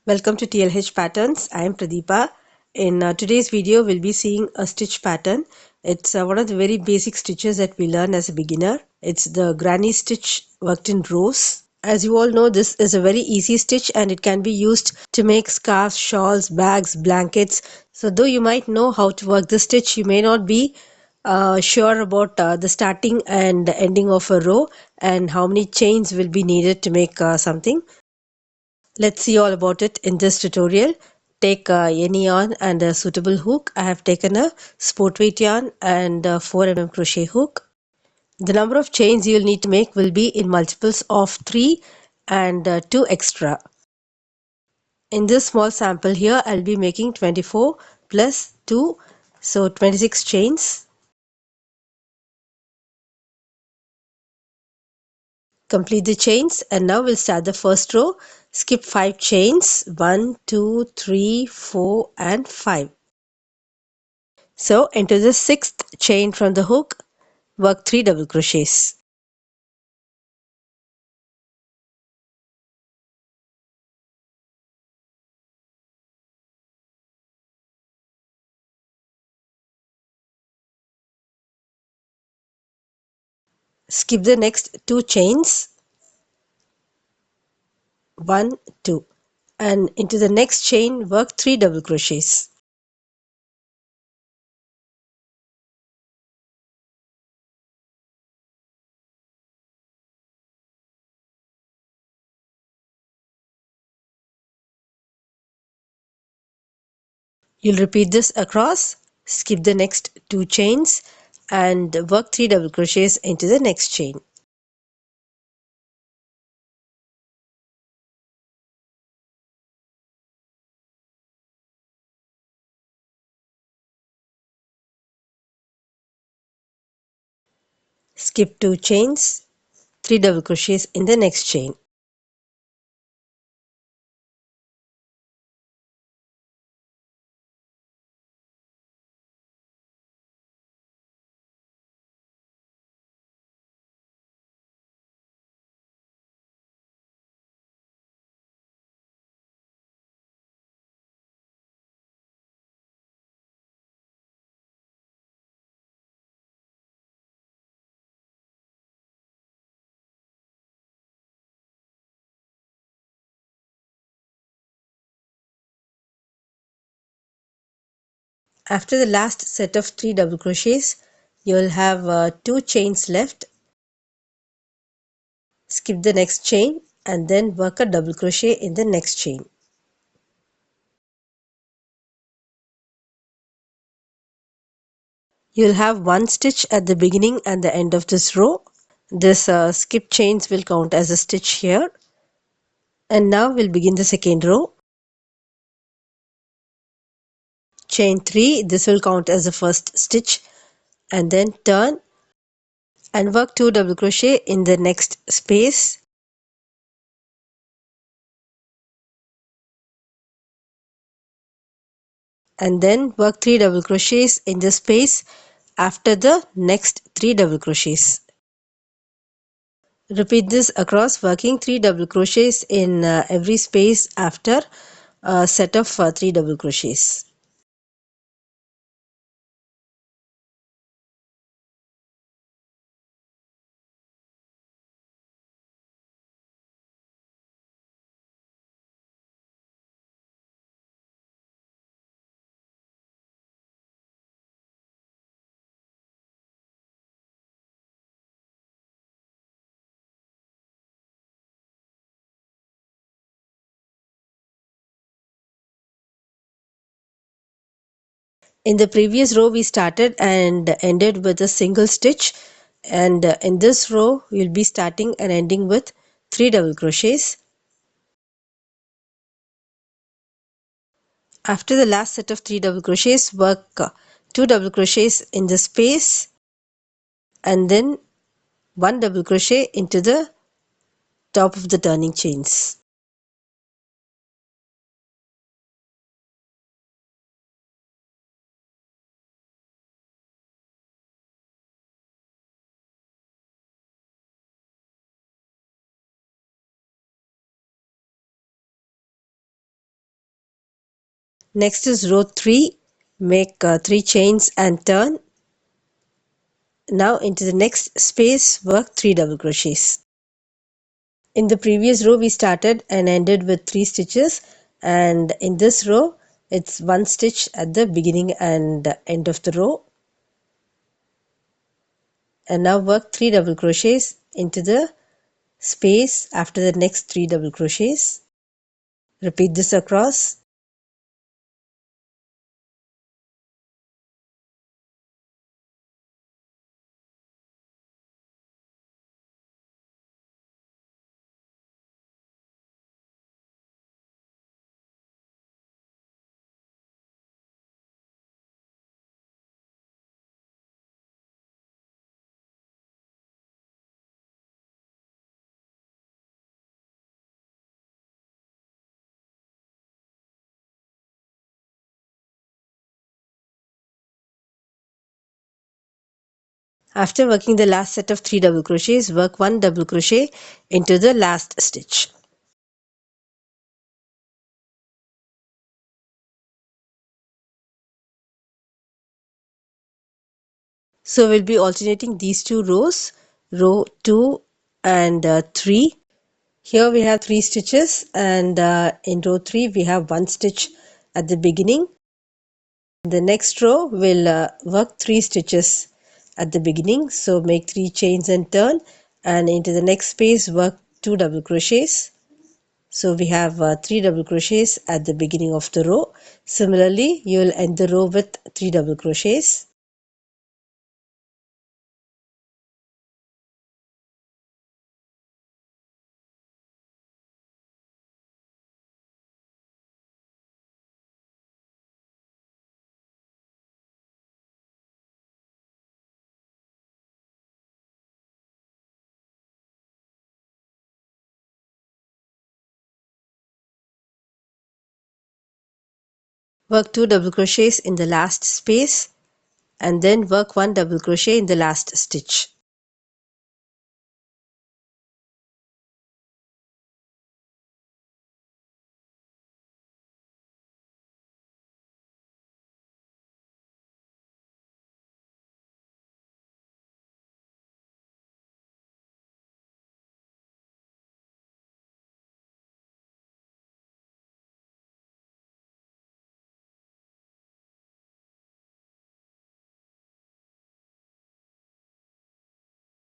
Welcome to TLH Patterns. I am Pradeepa. In today's video, we'll be seeing a stitch pattern. It's one of the very basic stitches that we learn as a beginner. It's the granny stitch worked in rows. As you all know, this is a very easy stitch and it can be used to make scarves, shawls, bags, blankets. So though you might know how to work the stitch, you may not be sure about the starting and ending of a row and how many chains will be needed to make something. Let's see all about it in this tutorial. Take any yarn and a suitable hook. I have taken a sport weight yarn and a 4 mm crochet hook. The number of chains you'll need to make will be in multiples of 3 and 2 extra. In this small sample here, I'll be making 24 plus 2, so 26 chains. Complete the chains and now we'll start the first row. Skip 5 chains, 1, 2, 3, 4 and 5. So into the 6th chain from the hook, work 3 double crochets. Skip the next 2 chains, 1, 2, and into the next chain work 3 double crochets. You'll repeat this across, skip the next 2 chains and work 3 double crochets into the next chain. Skip 2 chains, 3 double crochets in the next chain. After the last set of 3 double crochets, you'll have 2 chains left. Skip the next chain and then work a double crochet in the next chain. You'll have one stitch at the beginning and the end of this row. This skip chains will count as a stitch here. And now we'll begin the second row. Chain 3, this will count as the first stitch, and then turn and work 2 double crochet in the next space. And then work 3 double crochets in the space after the next 3 double crochets. Repeat this across, working 3 double crochets in every space after a set of 3 double crochets. In the previous row we started and ended with a single stitch, and in this row we'll be starting and ending with 3 double crochets. After the last set of 3 double crochets, work 2 double crochets in the space and then 1 double crochet into the top of the turning chains. Next is row 3. Make 3 chains and turn. Now into the next space work 3 double crochets. In the previous row we started and ended with 3 stitches, and in this row it's 1 stitch at the beginning and end of the row. And now work 3 double crochets into the space after the next 3 double crochets. Repeat this across. After working the last set of 3 double crochets, work 1 double crochet into the last stitch. So we'll be alternating these two rows, row 2 and 3. Here we have 3 stitches, and in row 3 we have 1 stitch at the beginning. In the next row we'll work 3 stitches at the beginning, so make 3 chains and turn, and into the next space work 2 double crochets. So we have 3 double crochets at the beginning of the row. Similarly, you will end the row with 3 double crochets. Work 2 double crochets in the last space, and then work 1 double crochet in the last stitch.